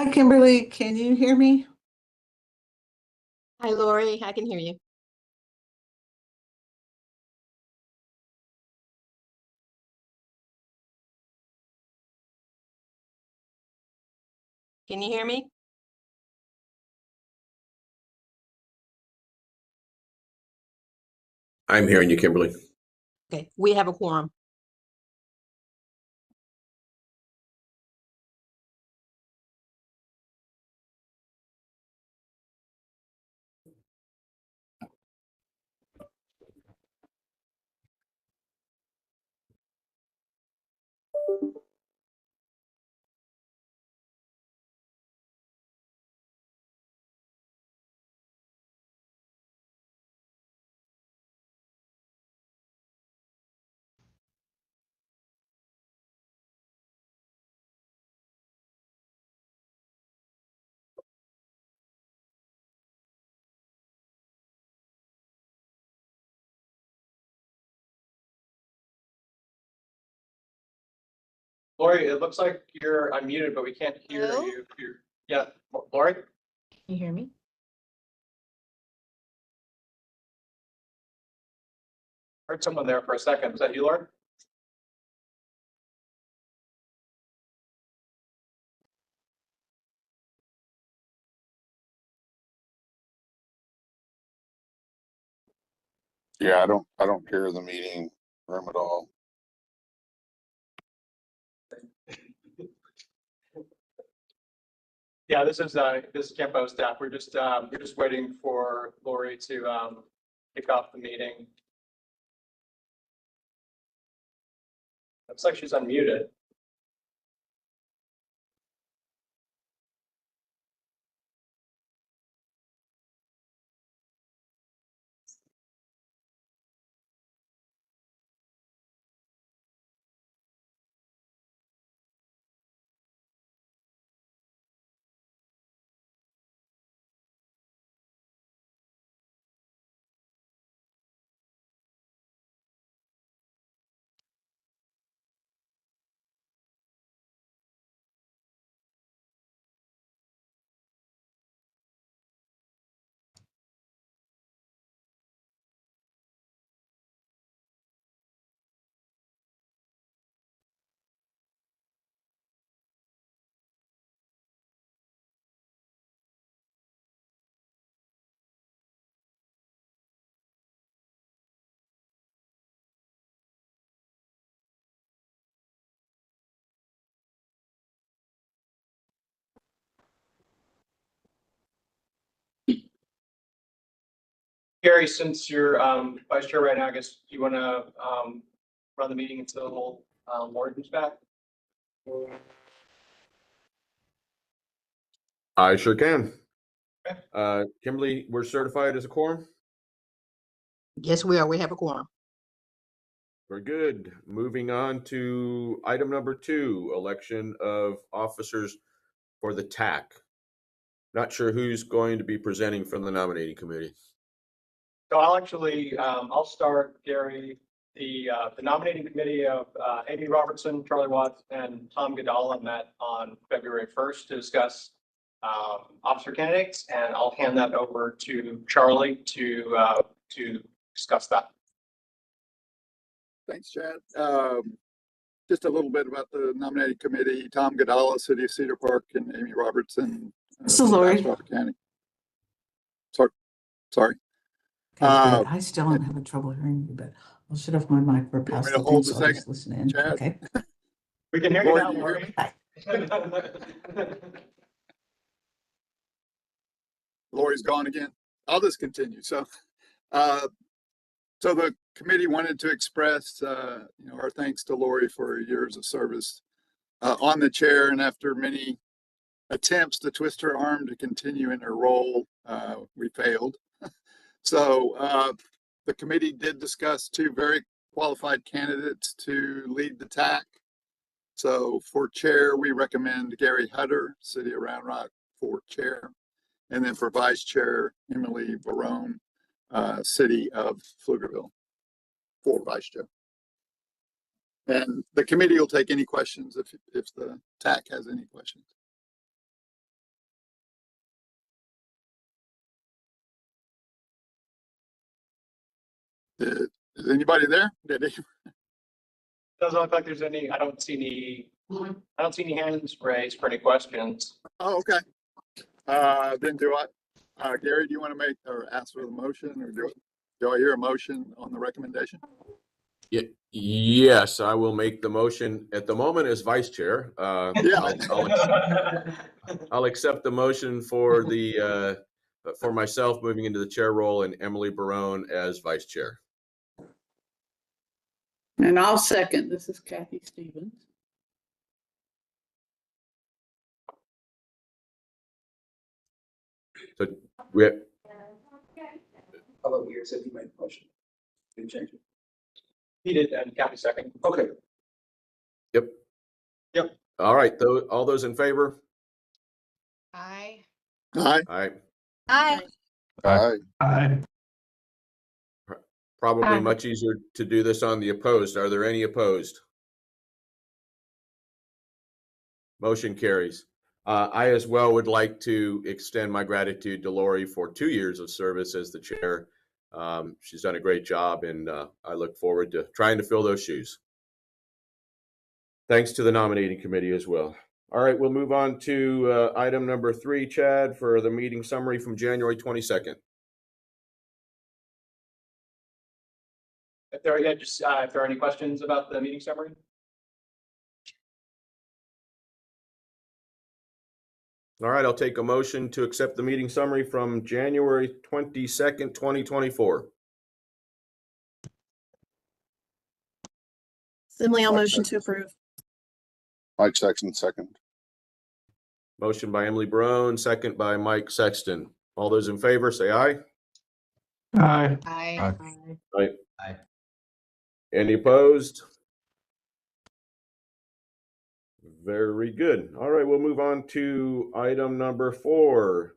Hi, Kimberly. Can you hear me? Hi, Lori. I can hear you. Can you hear me? I'm hearing you, Kimberly. Okay, we have a quorum. Lori, it looks like you're unmuted, but we can't hear Hello? you. Yeah, Lori? Can you hear me? Heard someone there for a second. Was that you, Lori? Yeah, I don't hear the meeting room at all. Yeah, this is CAMPO staff. We're just waiting for Lori to kick off the meeting. Looks like she's unmuted. Gary, since you're vice chair right now, I guess you want to run the meeting until Lori comes back? I sure can. Okay. Kimberly, we're certified as a quorum. Yes, we are. We have a quorum. We're good. Moving on to item number 2, election of officers for the TAC. Not sure who's going to be presenting from the nominating committee. So I'll start, Gary. The nominating committee of Amy Robertson, Charlie Watts, and Tom Godala met on February 1st to discuss officer candidates, and I'll hand that over to Charlie to discuss that. Thanks, Chad. Just a little bit about the nominating committee. Tom Godala, City of Cedar Park, and Amy Robertson. So, Lori. Bastrop County. Sorry. Okay, good. I still am having trouble hearing you, but I'll shut off my mic for past the thing, so I'll just listen in. Chad? Okay. We can hear Lori, you now, you hear me? Lori. Lori's gone again. I'll just continue. So the committee wanted to express, our thanks to Lori for years of service on the chair, and after many attempts to twist her arm to continue in her role, we failed. So the committee did discuss 2 very qualified candidates to lead the TAC. So for chair, we recommend Gary Hutter, City of Round Rock, for chair. And then for vice chair, Emily Barone, City of Pflugerville, for vice chair. And the committee will take any questions if the TAC has any questions. Is anybody there? Doesn't look like there's any, I don't see any hands raised for any questions. Oh, okay. Then Gary, do you want to make or ask for the motion, or do I hear a motion on the recommendation? Yes, I will make the motion at the moment as vice chair. Yeah. I'll accept the motion for for myself moving into the chair role and Emily Barone as vice chair. And I'll second. This is Kathy Stevens. So we have, How about we said you made the motion? Didn't change it. He did, and Kathy second. Okay. yep. All right. All those in favor? Aye. Aye. All right. Aye. Aye. Probably Aye. much easier to do this on the opposed. Are there any opposed? Motion carries. I as well would like to extend my gratitude to Lori for 2 years of service as the chair. She's done a great job, and I look forward to trying to fill those shoes. Thanks to the nominating committee as well. All right, we'll move on to item number 3, Chad, for the meeting summary from January 22nd. If there are any questions about the meeting summary? All right, I'll take a motion to accept the meeting summary from January 22nd, 2024. Similarly, I'll motion to approve. Mike Sexton, second. Motion by Emily Barone, second by Mike Sexton. All those in favor, say aye. Aye. Aye. Aye. Aye. Any opposed? Very good. All right, we'll move on to item number 4.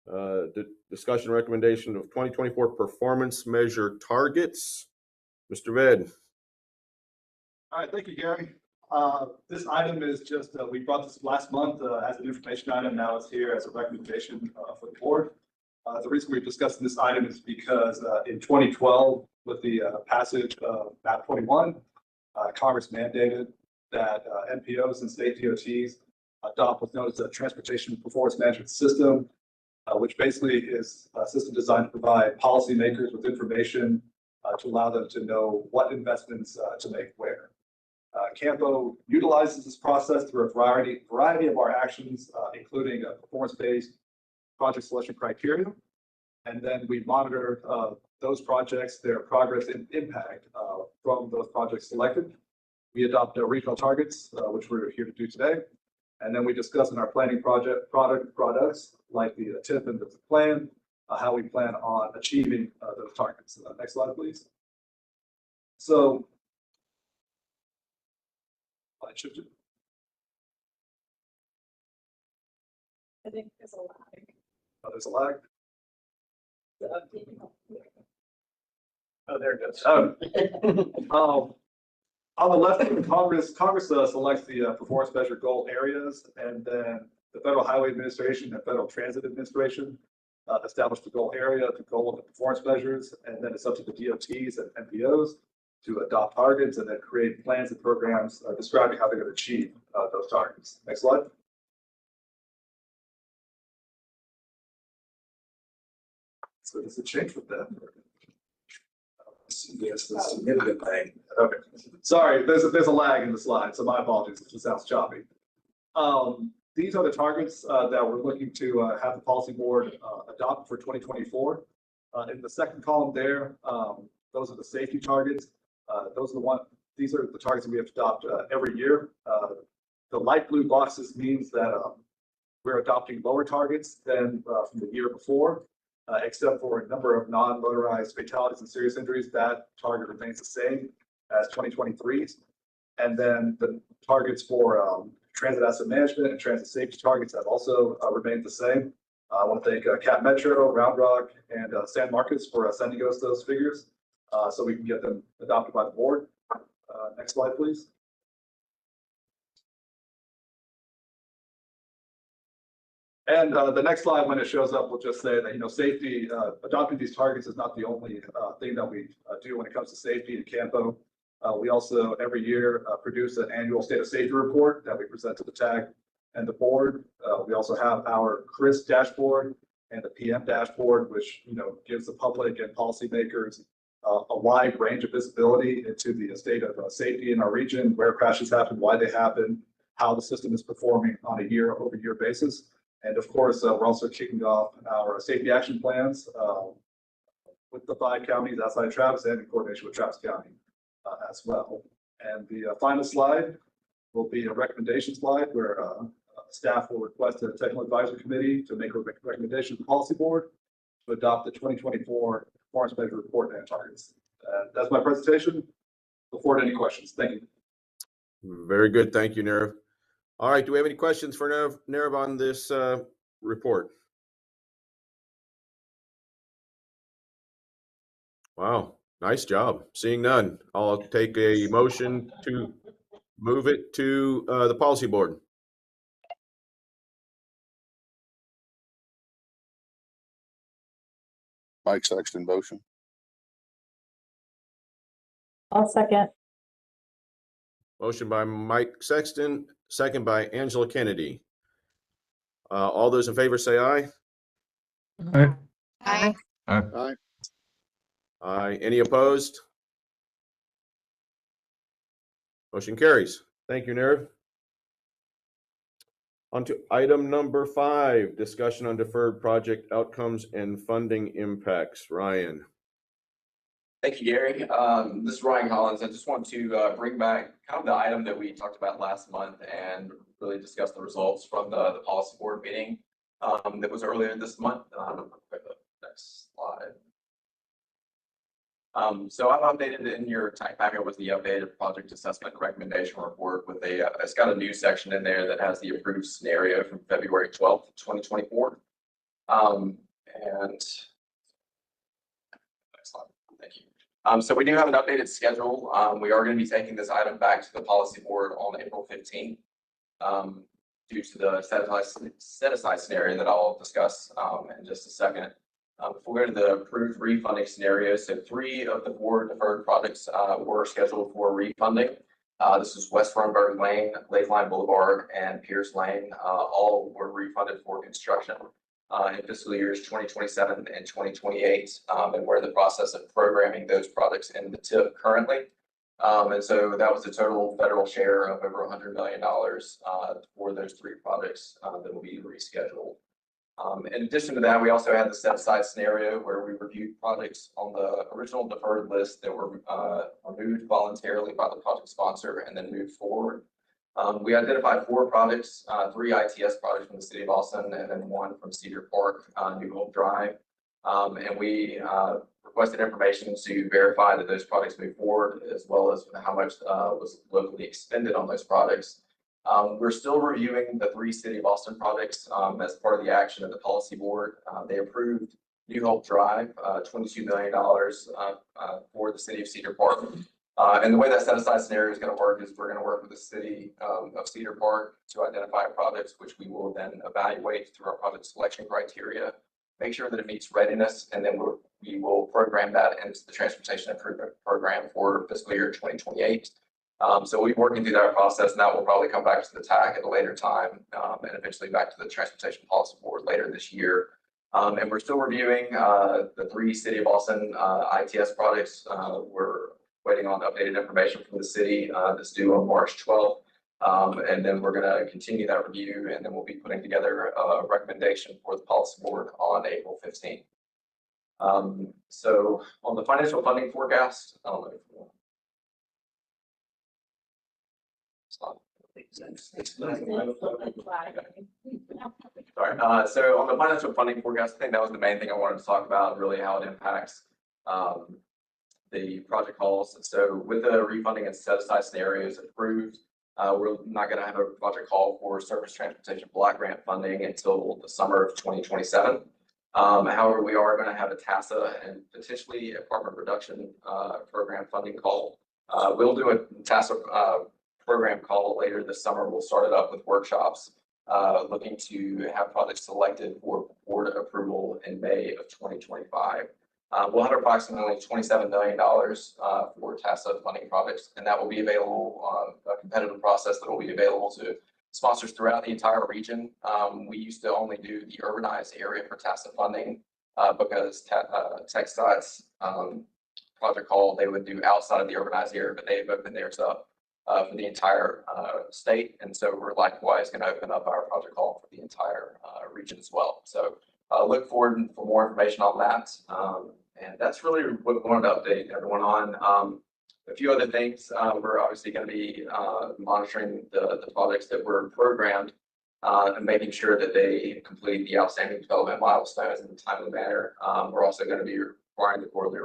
The discussion recommendation of 2024 performance measure targets. Mr. Ved. All right, thank you, Gary. This item is just, we brought this last month as an information item. Now it's here as a recommendation for the board. The reason we're discussing this item is because in 2012, with the passage of MAP 21, Congress mandated that NPOs and state DOTs adopt what's known as a Transportation Performance Management System, which basically is a system designed to provide policymakers with information to allow them to know what investments to make where. CAMPO utilizes this process through a variety of our actions, including a performance-based project selection criteria. And then we monitor those projects, their progress and impact from those projects selected. We adopt regional targets, which we're here to do today. And then we discuss in our planning products like the TIP and the plan, how we plan on achieving those targets. Next slide, please. So, I think there's a lag. there's a lag. Oh, there it goes. On the left, Congress selects the performance measure goal areas, and then the Federal Highway Administration and Federal Transit Administration establish the goal area, the goal of the performance measures, and then it's up to the DOTs and NPOs to adopt targets and then create plans and programs describing how they're going to achieve those targets. Next slide. So does it change with that? Yes, the significant thing. Okay, sorry, there's a lag in the slide, so my apologies if it sounds choppy. These are the targets that we're looking to have the policy board adopt for 2024. In the second column there, those are the safety targets. These are the targets that we have to adopt every year. The light blue boxes means that we're adopting lower targets than from the year before. Except for a number of non-motorized fatalities and serious injuries, that target remains the same as 2023's. And then the targets for transit asset management and transit safety targets have also remained the same. I want to thank Cap Metro, Round Rock, and San Marcos for sending us those figures so we can get them adopted by the board. Next slide, please. And the next slide, when it shows up, will just say that, you know, safety, adopting these targets is not the only thing that we do when it comes to safety in CAMPO. We also every year produce an annual state of safety report that we present to the TAG and the board. We also have our CRIS dashboard and the PM dashboard, which, you know, gives the public and policymakers a wide range of visibility into the state of safety in our region, where crashes happen, why they happen, how the system is performing on a year-over-year basis. And of course, we're also kicking off our safety action plans with the 5 counties outside of Travis and in coordination with Travis County as well. And the final slide will be a recommendation slide where staff will request a technical advisory committee to make a recommendation to the policy board to adopt the 2024 performance measure report and targets. That's my presentation. Look forward to any questions. Thank you. Very good. Thank you, Nirav. All right. Do we have any questions for Nirav on this report? Wow. Nice job. Seeing none, I'll take a motion to move it to the policy board. Mike Sexton motion. I'll second. Motion by Mike Sexton, second by Angela Kennedy. All those in favor say aye. Aye. Aye. Aye. Aye. Any opposed? Motion carries. Thank you, Nirav. On to item number 5, discussion on deferred project outcomes and funding impacts. Ryan. Thank you, Gary. This is Ryan Collins. I just want to bring back kind of the item that we talked about last month and really discuss the results from the policy board meeting that was earlier this month. Next slide. So I've updated in your type packet was the updated project assessment and recommendation report with it's got a new section in there that has the approved scenario from February 12th, 2024. And next slide. Thank you. So we do have an updated schedule. We are going to be taking this item back to the policy board on April 15th due to the set aside scenario that I'll discuss in just a second. Before we go to the approved refunding scenarios, so 3 of the 4 deferred projects were scheduled for refunding. This is West Fernberg Lane, Lakeline Boulevard, and Pierce Lane. All were refunded for construction in fiscal years 2027 and 2028, and we're in the process of programming those projects in the TIP currently. And so that was the total federal share of over $100 million for those 3 projects that will be rescheduled. In addition to that, we also had the set aside scenario where we reviewed projects on the original deferred list that were removed voluntarily by the project sponsor and then moved forward. We identified 4 projects, 3 ITS projects from the city of Austin and then 1 from Cedar Park, New Hope Drive. And we requested information to verify that those projects move forward, as well as how much was locally expended on those projects. We're still reviewing the 3 City of Austin projects as part of the action of the policy board. They approved New Hope Drive, $22 million for the city of Cedar Park. And the way that set aside scenario is going to work is we're going to work with the city of Cedar Park to identify projects, which we will then evaluate through our project selection criteria, make sure that it meets readiness, and then we will program that into the transportation improvement program for fiscal year 2028. So we'll be working through that process, and that will probably come back to the TAC at a later time, and eventually back to the Transportation Policy Board later this year. And we're still reviewing the 3 City of Austin ITS projects. We're waiting on updated information from the city that's due on March 12th. And then we're going to continue that review, and then we'll be putting together a recommendation for the policy board on April 15th. So on the financial funding forecast, I don't know if you want. Sorry. So on the financial funding forecast, I think that was the main thing I wanted to talk about, really how it impacts the project calls. So with the refunding and set aside scenarios approved, we're not going to have a project call for surface transportation block grant funding until the summer of 2027. However, we are going to have a TASA and potentially a Department of Production program funding call. We'll do a TASA program call later this summer. We'll start it up with workshops looking to have projects selected for board approval in May of 2025. We'll have approximately $27 million for TASA funding projects, and that will be available, a competitive process that will be available to sponsors throughout the entire region. We used to only do the urbanized area for TASA funding because TxDOT's project call they would do outside of the urbanized area, but they've opened theirs up for the entire state. And so we're likewise going to open up our project call for the entire region as well. So look forward for more information on that. And that's really what we wanted to update everyone on. A few other things, we're obviously going to be monitoring the projects that were programmed and making sure that they complete the outstanding development milestones in a timely manner. We're also going to be requiring the quarterly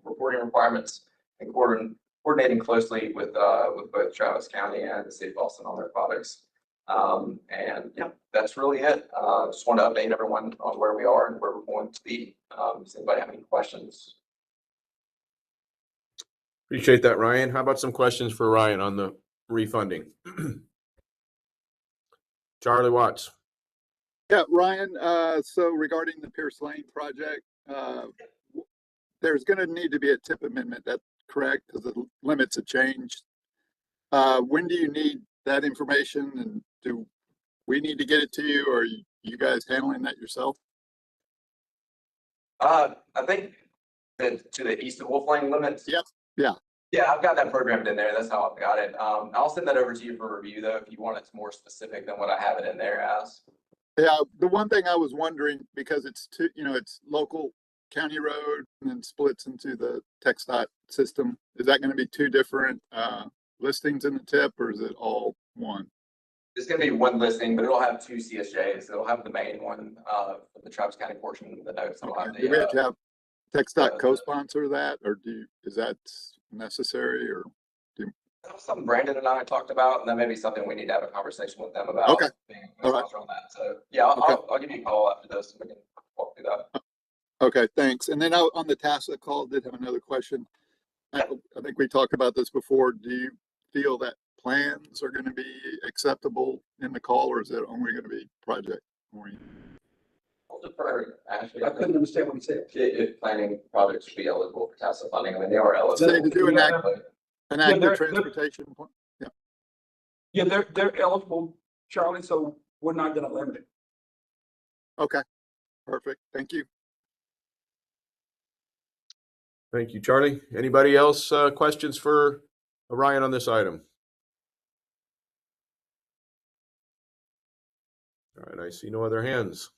reporting requirements and coordinating closely with both Travis County and the City of Boston on their projects. And yeah, that's really it. Just want to update everyone on where we are and where we're going to be. Does anybody have any questions? Appreciate that, Ryan. How about some questions for Ryan on the refunding? Charlie Watts. Yeah, Ryan, so regarding the Pierce Lane project, there's going to need to be a TIP amendment, that's correct, because the limits have changed. When do you need that information, and do we need to get it to you, or are you guys handling that yourself? I think that to the east of Wolf Lane limits. Yep. Yeah. Yeah, I've got that programmed in there. That's how I've got it. I'll send that over to you for review though, if you want it more specific than what I have it in there as. Yeah, the one thing I was wondering, because it's it's local county road and then splits into the TxDOT system. Is that going to be two different listings in the TIP, or is it all one? It's going to be one listing, but it'll have two CSJs. It'll have the main one, the Travis County portion of the notes. It'll have Do we have to have TxDOT uh, co-sponsor that, or is that necessary, or? that was something Brandon and I talked about, and that may be something we need to have a conversation with them about. Okay. Being All right. on that. So yeah, I'll give you a call after this and we can walk through that. Okay, thanks. And then on the TASA call, did have another question. I think we talked about this before. Do you feel that plans are going to be acceptable in the call, or is it only going to be project oriented? I'll defer, Ashley. I couldn't understand what you said. If planning projects should be eligible for TASA funding, I mean, they are eligible. Say to do an active they're- transportation plan. Yeah. Yeah, they're eligible, Charlie, so we're not gonna limit it. Okay. Perfect. Thank you. Thank you, Charlie. Anybody else questions for Ryan on this item? All right, I see no other hands.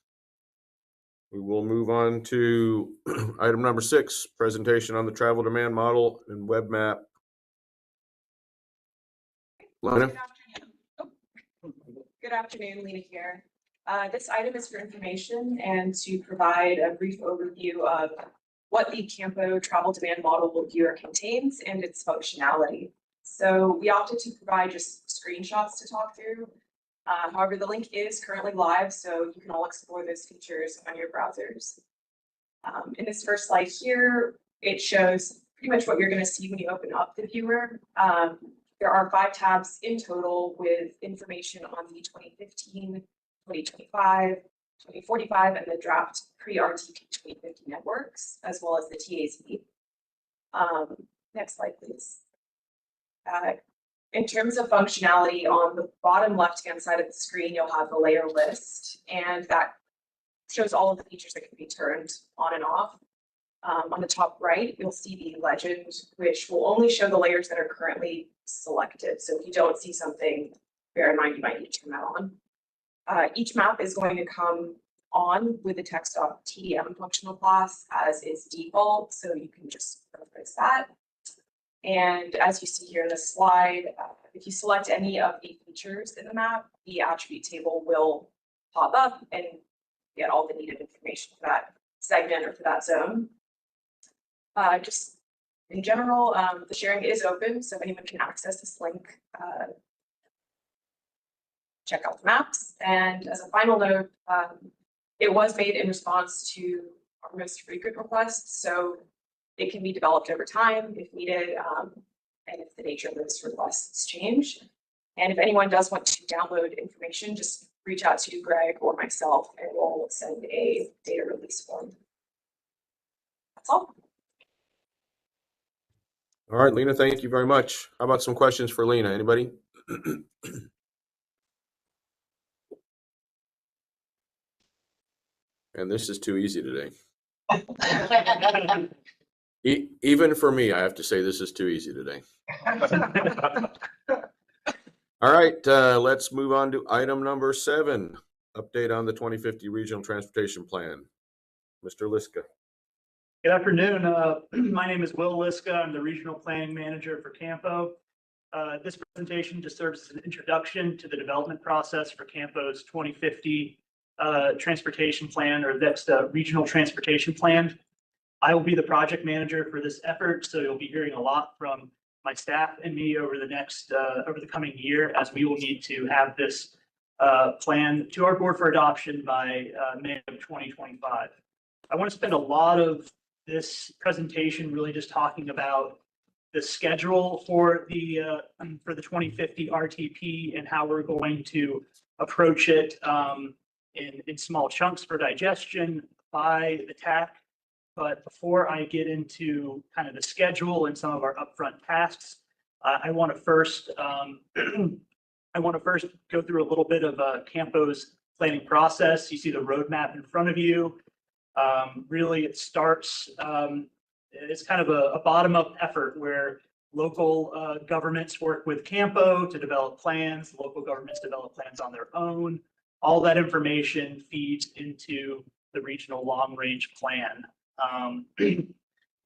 We will move on to item number 6, presentation on the travel demand model and web map. Lena? Good afternoon. Good afternoon, Lena here. This item is for information and to provide a brief overview of what the CAMPO travel demand model here contains and its functionality. So we opted to provide just screenshots to talk through. However, the link is currently live, so you can all explore those features on your browsers. In this first slide here, it shows pretty much what you're going to see when you open up the viewer. There are 5 tabs in total with information on the 2015, 2025, 2045, and the draft pre-RTP 2050 networks, as well as the TAZ. Next slide, please. In terms of functionality, on the bottom left-hand side of the screen, you'll have the layer list, and that shows all of the features that can be turned on and off. On the top right, you'll see the legend, which will only show the layers that are currently selected. So if you don't see something, bear in mind you might need to turn that on. Each map is going to come on with the TxDOT TDM functional class as its default, so you can just reference that. And as you see here in the slide, if you select any of the features in the map, the attribute table will pop up and get all the needed information for that segment or for that zone. Just in general, the sharing is open, so anyone can access this link, check out the maps. And as a final note, it was made in response to our most frequent requests, so it can be developed over time if needed, and if the nature of those requests change. And if anyone does want to download information, just reach out to Greg or myself and we'll send a data release form. That's all. All right, Lena, thank you very much. How about some questions for Lena? Anybody? And this is too easy today. Even for me, I have to say this is too easy today. All right, let's move on to item number 7, update on the 2050 Regional Transportation Plan. Mr. Liska. Good afternoon. My name is Will Liska. I'm the Regional Planning Manager for CAMPO. This presentation just serves as an introduction to the development process for CAMPO's 2050 transportation plan, or next Regional Transportation Plan. I will be the project manager for this effort, so you'll be hearing a lot from my staff and me over the coming year, as we will need to have this plan to our board for adoption by May of 2025. I want to spend a lot of this presentation really just talking about the schedule for the 2050 RTP and how we're going to approach it in small chunks for digestion by the TAC. But before I get into kind of the schedule and some of our upfront tasks, I want to first go through a little bit of CAMPO's planning process. You see the roadmap in front of you. Really, it starts. It's kind of a bottom-up effort where local governments work with CAMPO to develop plans. Local governments develop plans on their own. All that information feeds into the regional long-range plan.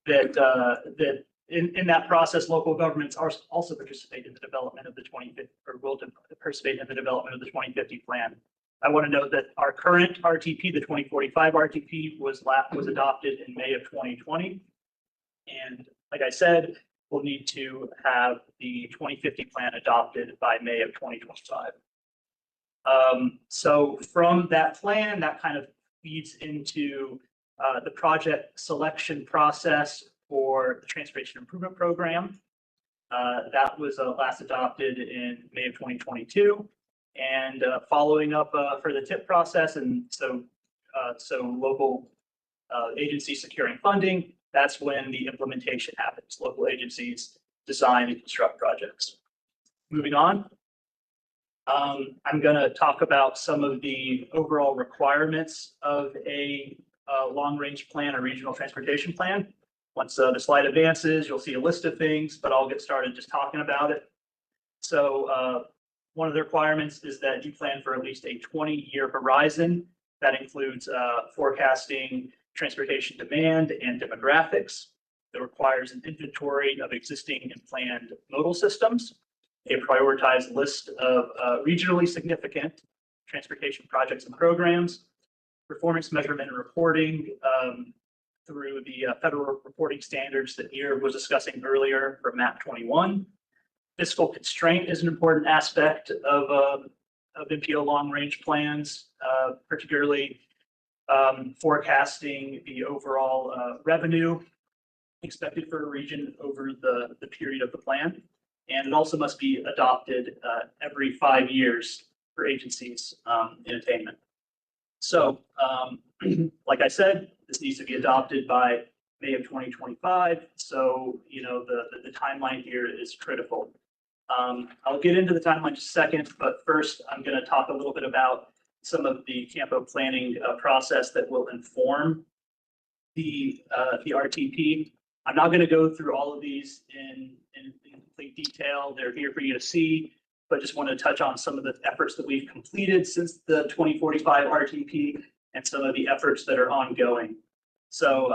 That in that process, local governments also participate in the development of the 2050, or will participate in the development of the 2050 plan. I want to note that our current RTP, the 2045 RTP, was adopted in May of 2020. And like I said, we'll need to have the 2050 plan adopted by May of 2025. So from that plan, that kind of feeds into the project selection process for the Transportation Improvement Program. That was last adopted in May of 2022. And following up for the TIP process, and so local agencies securing funding, that's when the implementation happens. Local agencies design and construct projects. Moving on, I'm going to talk about some of the overall requirements of a long-range plan, a regional transportation plan. Once the slide advances, you'll see a list of things, but I'll get started just talking about it. So one of the requirements is that you plan for at least a 20-year horizon. That includes forecasting transportation demand and demographics. It requires an inventory of existing and planned modal systems, a prioritized list of regionally significant transportation projects and programs, performance measurement and reporting through the federal reporting standards that Nir was discussing earlier for MAP 21. Fiscal constraint is an important aspect of MPO long-range plans, particularly forecasting the overall revenue expected for a region over the period of the plan. And it also must be adopted every 5 years for agencies in attainment. So, like I said, this needs to be adopted by May of 2025. So, you know, the timeline here is critical. I'll get into the timeline in just a second, but first I'm going to talk a little bit about some of the CAMPO planning process that will inform the RTP. I'm not going to go through all of these in complete detail. They're here for you to see, but just want to touch on some of the efforts that we've completed since the 2045 RTP and some of the efforts that are ongoing. So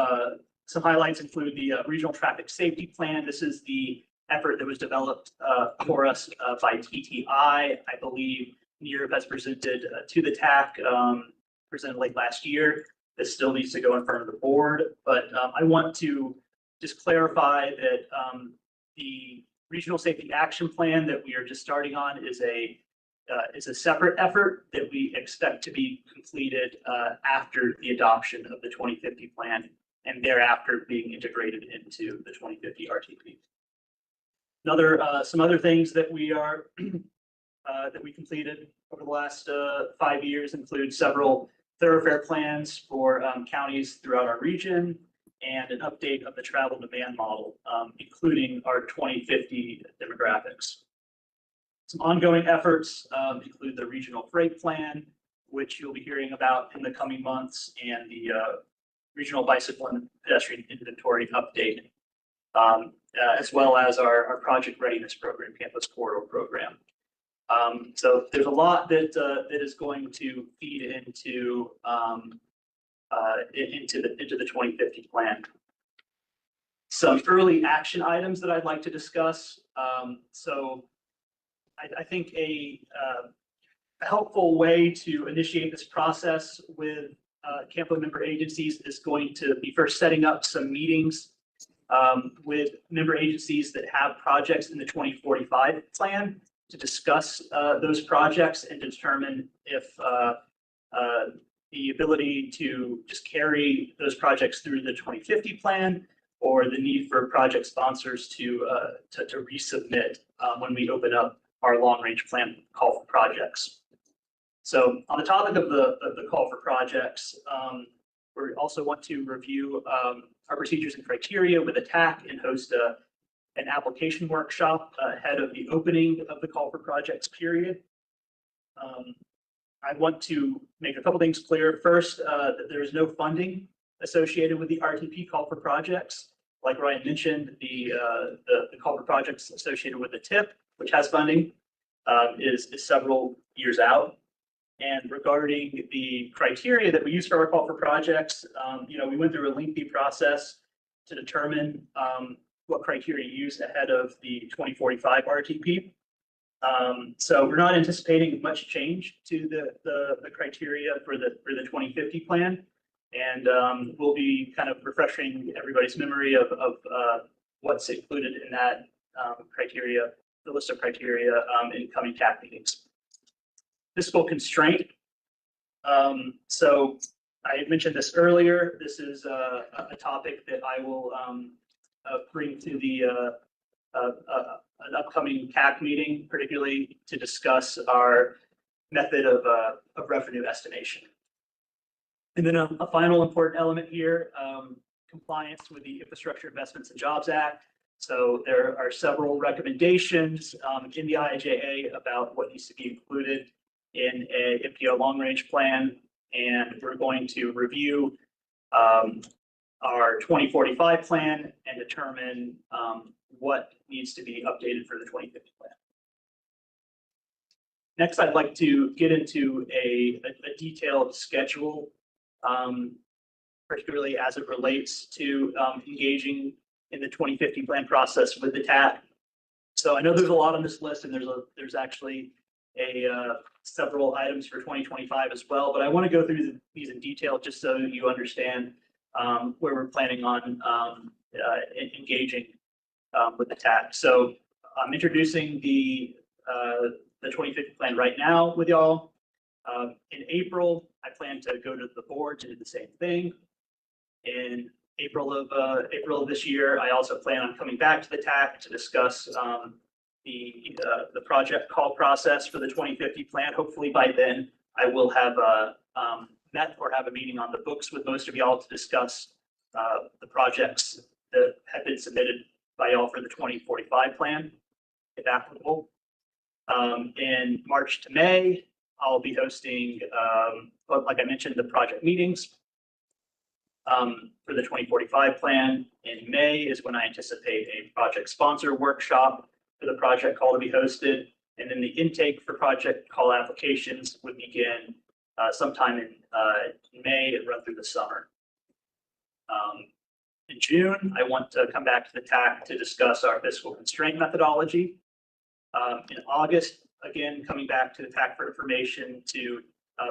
some highlights include the Regional Traffic Safety Plan. This is the effort that was developed for us by TTI. I believe Nir has presented to the TAC, presented late last year. This still needs to go in front of the board, but I want to just clarify that the Regional Safety Action Plan that we are just starting on is a separate effort that we expect to be completed after the adoption of the 2050 plan and thereafter being integrated into the 2050 RTP. Some other things that we are that we completed over the last 5 years include several thoroughfare plans for counties throughout our region and an update of the travel demand model, including our 2050 demographics. Some ongoing efforts include the regional freight plan, which you'll be hearing about in the coming months, and the regional bicycle and pedestrian inventory update, as well as our project readiness program, campus corridor program. So there's a lot that is going to feed into the 2050 plan. Some early action items that I'd like to discuss. So I think a helpful way to initiate this process with CAMPO member agencies is going to be first setting up some meetings with member agencies that have projects in the 2045 plan to discuss those projects and determine if the ability to just carry those projects through the 2050 plan or the need for project sponsors to resubmit when we open up our long-range plan call for projects. So on the topic of the call for projects, we also want to review our procedures and criteria with ATTAC and host an application workshop ahead of the opening of the call for projects period. I want to make a couple things clear. First, that there is no funding associated with the RTP call for projects. Like Ryan mentioned, the call for projects associated with the TIP, which has funding, is several years out. And regarding the criteria that we use for our call for projects, we went through a lengthy process to determine what criteria to use ahead of the 2045 RTP. So we're not anticipating much change to the criteria for the 2050 plan, and we'll be kind of refreshing everybody's memory of what's included in that criteria, the list of criteria in coming TAC meetings. Fiscal constraint. So I had mentioned this earlier. This is a topic that I will bring to an upcoming CAC meeting, particularly to discuss our method of revenue estimation. And then a final important element here, compliance with the Infrastructure Investments and Jobs Act. So there are several recommendations in the IIJA about what needs to be included in a MPO long-range plan, and we're going to review our 2045 plan and determine what needs to be updated for the 2050 plan. Next, I'd like to get into a detailed schedule, particularly as it relates to engaging in the 2050 plan process with the TAC. So I know there's a lot on this list, and there's actually several items for 2025 as well, but I want to go through these in detail just so you understand where we're planning on engaging with the TAC. So I'm introducing the 2050 plan right now with y'all. In April, I plan to go to the board to do the same thing. In April of this year, I also plan on coming back to the TAC to discuss the project call process for the 2050 plan. Hopefully by then I will have met or have a meeting on the books with most of y'all to discuss the projects that have been submitted by y'all for the 2045 plan, if applicable. In March to May, I'll be hosting, like I mentioned, the project meetings for the 2045 plan. In May is when I anticipate a project sponsor workshop for the project call to be hosted. And then the intake for project call applications would begin sometime in May and run through the summer. In June, I want to come back to the TAC to discuss our fiscal constraint methodology. In August, again, coming back to the TAC for information to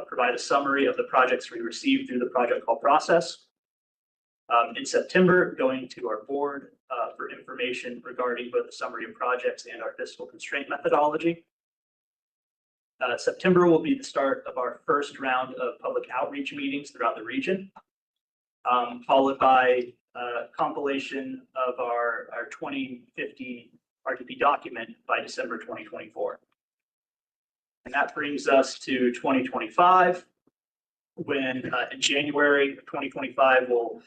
provide a summary of the projects we received through the project call process. In September, going to our board for information regarding both the summary of projects and our fiscal constraint methodology. September will be the start of our first round of public outreach meetings throughout the region, followed by compilation of our 2050 RTP document by December 2024. And that brings us to 2025, when in January of 2025, we'll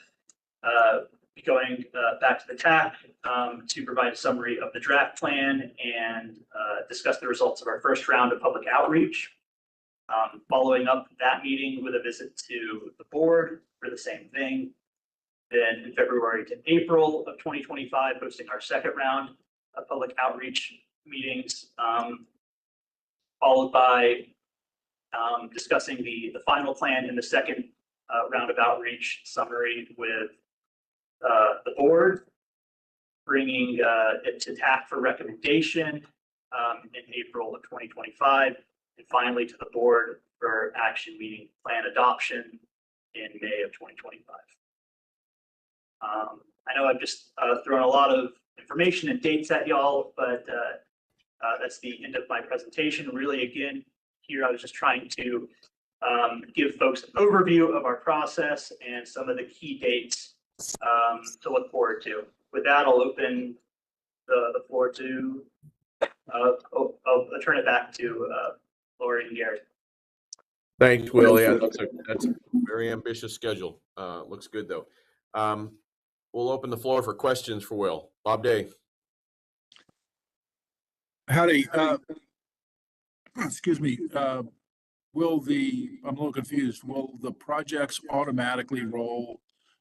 be going back to the TAC to provide a summary of the draft plan and discuss the results of our first round of public outreach. Following up that meeting with a visit to the board for the same thing. Then in February to April of 2025, hosting our second round of public outreach meetings, followed by discussing the final plan in the second round of outreach summary with the board, bringing it to TAC for recommendation in April of 2025, and finally to the board for action meeting plan adoption in May of 2025. I know I've just thrown a lot of information and dates at y'all, but that's the end of my presentation. Really, again, here I was just trying to give folks an overview of our process and some of the key dates to look forward to. With that, I'll open the floor to, I'll turn it back to Lori and Gary. Thanks, Will. Yeah, that's a very ambitious schedule. Looks good though. We'll open the floor for questions for Will. Bob Day. Howdy. Excuse me. I'm a little confused. Will the projects automatically roll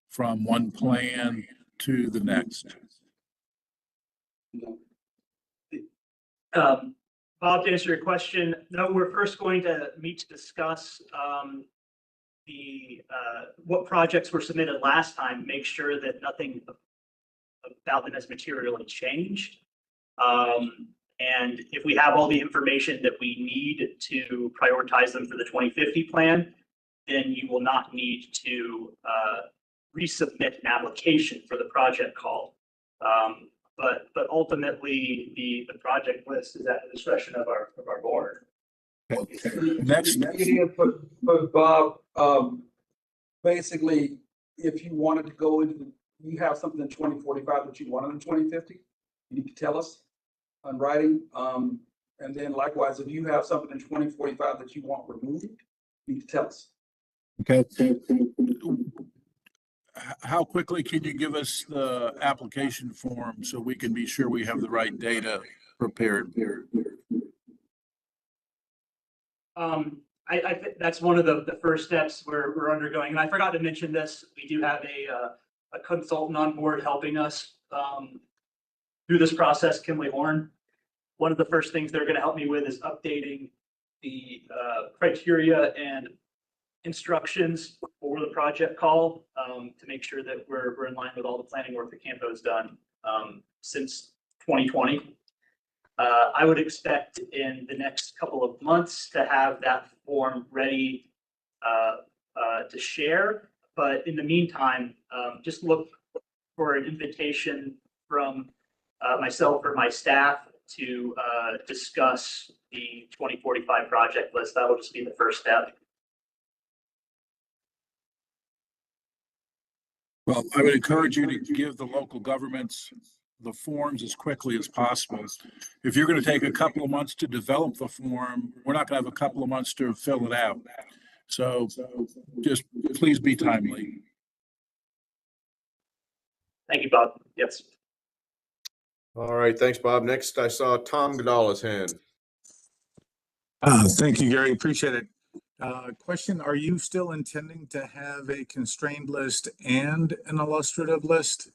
from one plan to the next? Bob, to answer your question, no, we're first going to meet to discuss what projects were submitted last time, make sure that nothing about them has materially changed. And if we have all the information that we need to prioritize them for the 2050 plan, then you will not need to resubmit an application for the project call. But ultimately, the project list is at the discretion of our board. Okay. Next. But Bob, basically, if you wanted to go into, you have something in 2045 that you wanted in 2050, you need to tell us on writing. And then likewise, if you have something in 2045 that you want removed, you need to tell us. Okay. How quickly can you give us the application form so we can be sure we have the right data prepared? I think that's one of the first steps we're undergoing. And I forgot to mention this, we do have a consultant on board helping us through this process, Kimley Horn. One of the first things they're going to help me with is updating the criteria and instructions for the project call to make sure that we're in line with all the planning work that CAMPO has done since 2020. I would expect in the next couple of months to have that form ready to share. But in the meantime, just look for an invitation from myself or my staff to discuss the 2045 project list. That will just be the first step. Well, I would encourage you to give the local governments the forms as quickly as possible. If you're going to take a couple of months to develop the form, we're not going to have a couple of months to fill it out. So just please be timely. Thank you, Bob. Yes. All right, thanks, Bob. Next, I saw Tom Goodall's hand. Thank you, Gary. Appreciate it. Question, are you still intending to have a constrained list and an illustrative list?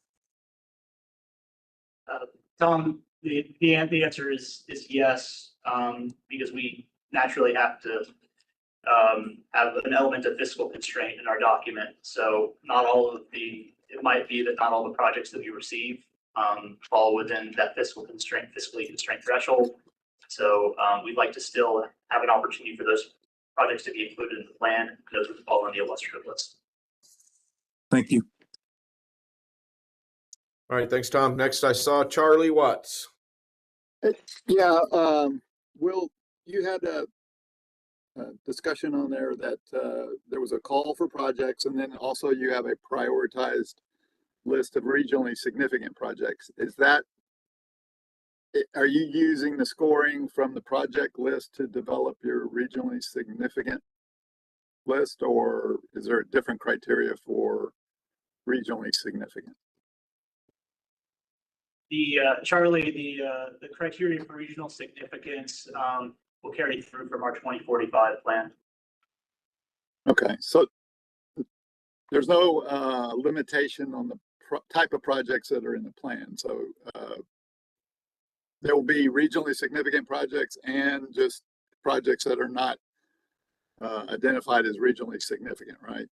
Tom, the answer is yes, because we naturally have to have an element of fiscal constraint in our document. So not all of it might be that not all the projects that we receive fall within that fiscally constrained threshold. So we'd like to still have an opportunity for those projects to be included in the plan. Those would fall on the illustrative list. Thank you. All right, thanks, Tom. Next, I saw Charlie Watts. Yeah, Will, you had a discussion on there that there was a call for projects, and then also you have a prioritized list of regionally significant projects. Is that Are you using the scoring from the project list to develop your regionally significant list, or is there a different criteria for regionally significant? Charlie, the criteria for regional significance will carry through from our 2045 plan. Okay, so there's no limitation on the type of projects that are in the plan. So there will be regionally significant projects and just projects that are not identified as regionally significant, right?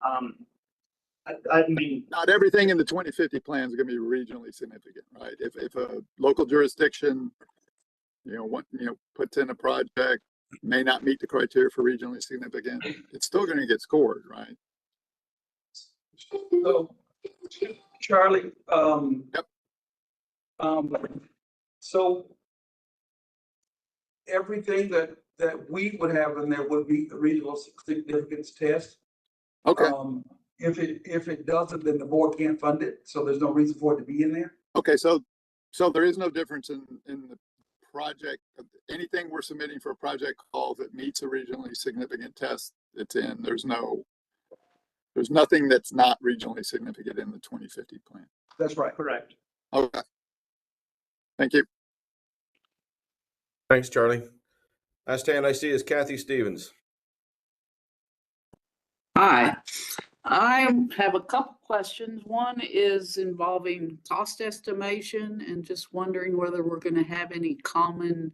I mean, not everything in the 2050 plan is going to be regionally significant, right? If a local jurisdiction, puts in a project, may not meet the criteria for regionally significant, it's still going to get scored, right? So, Charlie, Yep. So everything that we would have in there would be the regional significance test. Okay. If it doesn't, then the board can't fund it. So there's no reason for it to be in there. Okay. So there is no difference in the project. Anything we're submitting for a project call that meets a regionally significant test, it's in. There's nothing that's not regionally significant in the 2050 plan. That's right. Correct. Okay. Thank you. Thanks, Charlie. Last hand I see is Kathy Stevens. Hi, I have a couple questions. One is involving cost estimation and just wondering whether we're going to have any common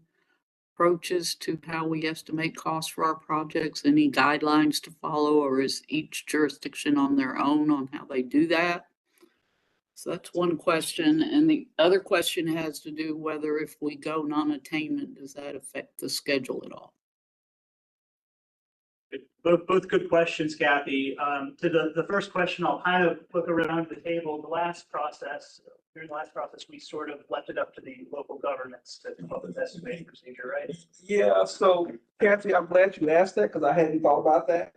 approaches to how we estimate costs for our projects, any guidelines to follow, or is each jurisdiction on their own on how they do that? So that's one question. And the other question has to do whether if we go non-attainment, does that affect the schedule at all? Both good questions, Kathy. To the first question, I'll kind of look around the table. During the last process, we sort of left it up to the local governments to come up with estimating procedure, right? Yeah. So Kathy, I'm glad you asked that because I hadn't thought about that.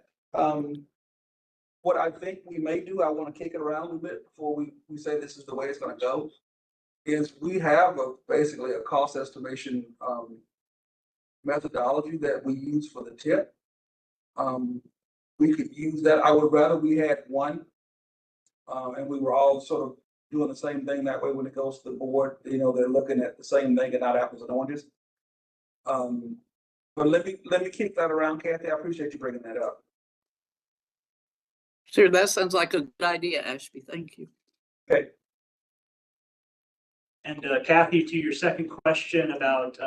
What I think we may do, I want to kick it around a little bit before we say this is the way it's going to go, is we have basically a cost estimation methodology that we use for the tip. We could use that. I would rather we had one and we were all sort of doing the same thing. That way, when it goes to the board, they're looking at the same thing and not apples and oranges. But let me kick that around, Kathy. I appreciate you bringing that up. Sure, that sounds like a good idea, Ashby. Thank you. Okay. And Kathy, to your second question about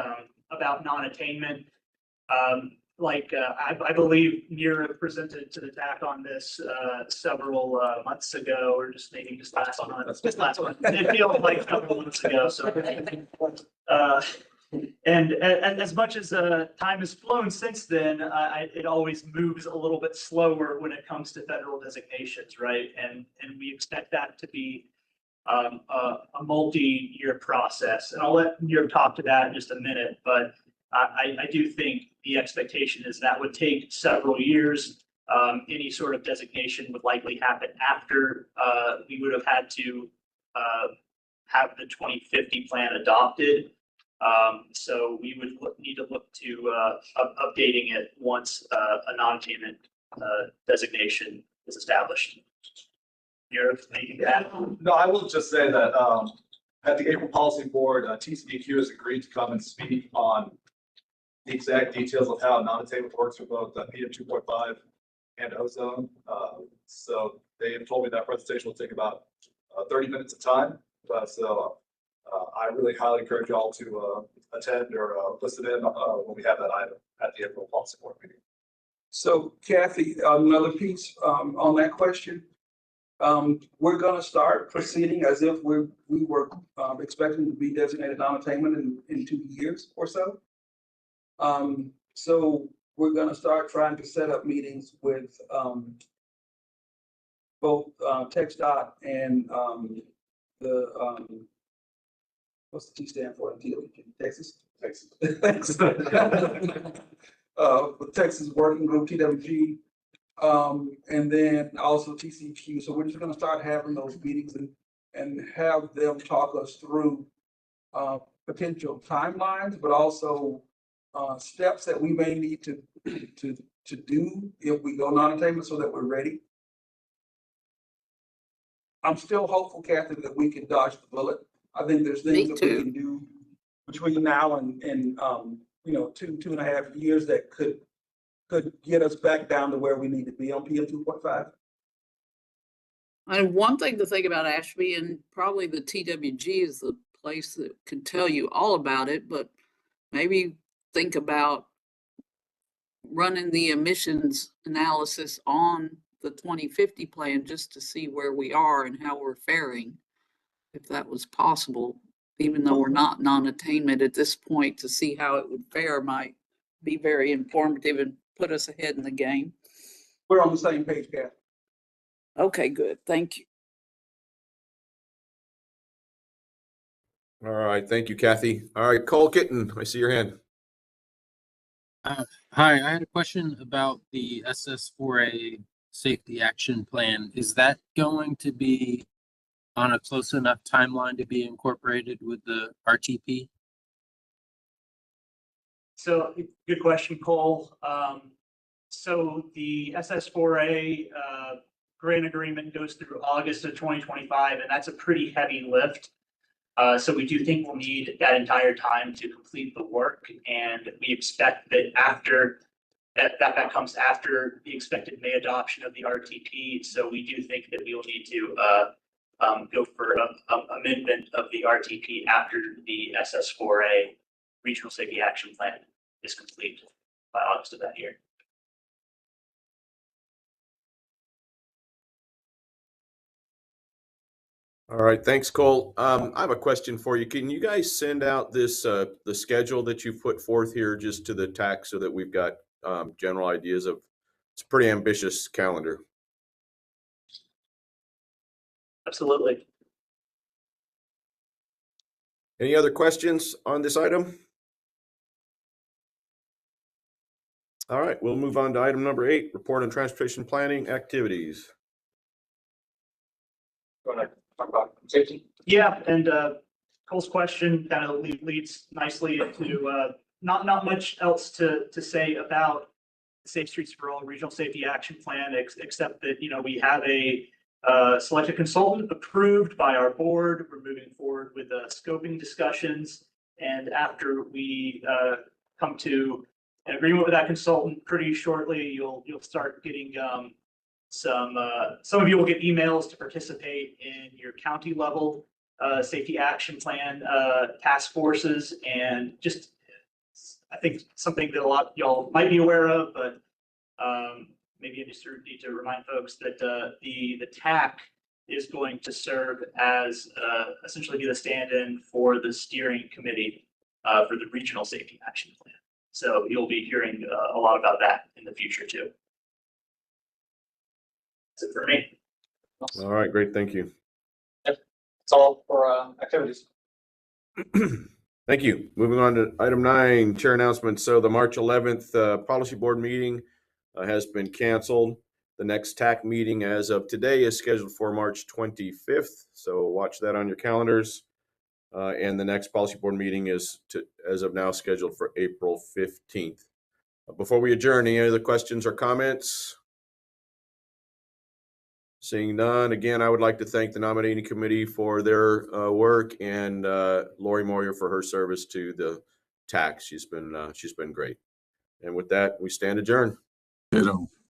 non-attainment, I believe Nira presented to the TAC on this several months ago, or just last month. It feels like a couple months ago. So, and as much as time has flown since then, it always moves a little bit slower when it comes to federal designations, right? And we expect that to be a multi-year process. And I'll let Nira talk to that in just a minute, but I do think the expectation is that would take several years. Any sort of designation would likely happen after we would have had to have the 2050 plan adopted. So we would need to look to updating it once a non-attainment designation is established. Anything to add? No, I will just say that at the April Policy Board, TCDQ has agreed to come and speak on the exact details of how non-attainment works for both PM 2.5 and ozone. So they have told me that presentation will take about 30 minutes of time. So I really highly encourage y'all to attend or listen in when we have that item at the April Policy Board meeting. So Kathy, another piece on that question. We're going to start proceeding as if we were expecting to be designated non-attainment in 2 years or so. So we're going to start trying to set up meetings with both TxDOT and what's the T stand for? Texas? Thanks. With Texas Working Group, TWG, and then also TCQ. So we're just going to start having those meetings and have them talk us through potential timelines, but also steps that we may need to do if we go non-attainment so that we're ready. I'm still hopeful, Kathy, that we can dodge the bullet. I think there's things Me that we too. can do between now and you know, 2.5 years that could get us back down to where we need to be on PM 2.5. And one thing to think about, Ashby, and probably the TWG is the place that can tell you all about it, but maybe think about running the emissions analysis on the 2050 plan just to see where we are and how we're faring, if that was possible, even though we're not non-attainment at this point, to see how it would fare might be very informative and put us ahead in the game. We're on the same page, Kathy. Okay, good. Thank you. All right, thank you, Kathy. All right, Cole Kitten, I see your hand. Hi, I had a question about the SS4A safety action plan. Is that going to be on a close enough timeline to be incorporated with the RTP? So good question, Cole. So the SS4A grant agreement goes through August of 2025, and that's a pretty heavy lift. So we do think we'll need that entire time to complete the work, and we expect that after that comes after the expected May adoption of the RTP. So we do think that we will need to go for an amendment of the RTP after the SS4A Regional Safety Action Plan is complete by August of that year. All right, thanks, Cole. I have a question for you. Can you guys send out this the schedule that you've put forth here just to the TAC so that we've got general ideas of? It's a pretty ambitious calendar. Absolutely. Any other questions on this item? All right, we'll move on to item number 8, report on transportation planning activities. Want to talk about safety? Yeah, and Cole's question kind of leads nicely into not much else to say about the Safe Streets for All Regional Safety Action Plan, except that, you know, we have a selected consultant approved by our board. We're moving forward with scoping discussions, and after we come to an agreement with that consultant pretty shortly, you'll start getting some of you will get emails to participate in your county level safety action plan task forces, and just I think something that a lot of y'all might be aware of, but maybe I just need to remind folks that the TAC is going to serve as essentially be the stand-in for the steering committee for the regional safety action plan. So you'll be hearing a lot about that in the future too. That's it for me. All right, great, thank you. That's all for activities. Thank you. Moving on to item 9, chair announcements. So the March 11th policy board meeting has been canceled. The next TAC meeting as of today is scheduled for March 25th. So watch that on your calendars. And the next policy board meeting is as of now scheduled for April 15th. Before we adjourn, any other questions or comments? Seeing none, again, I would like to thank the nominating committee for their work, and Lori Moyer for her service to the TAC. She's been great. And with that, we stand adjourned. Ditto.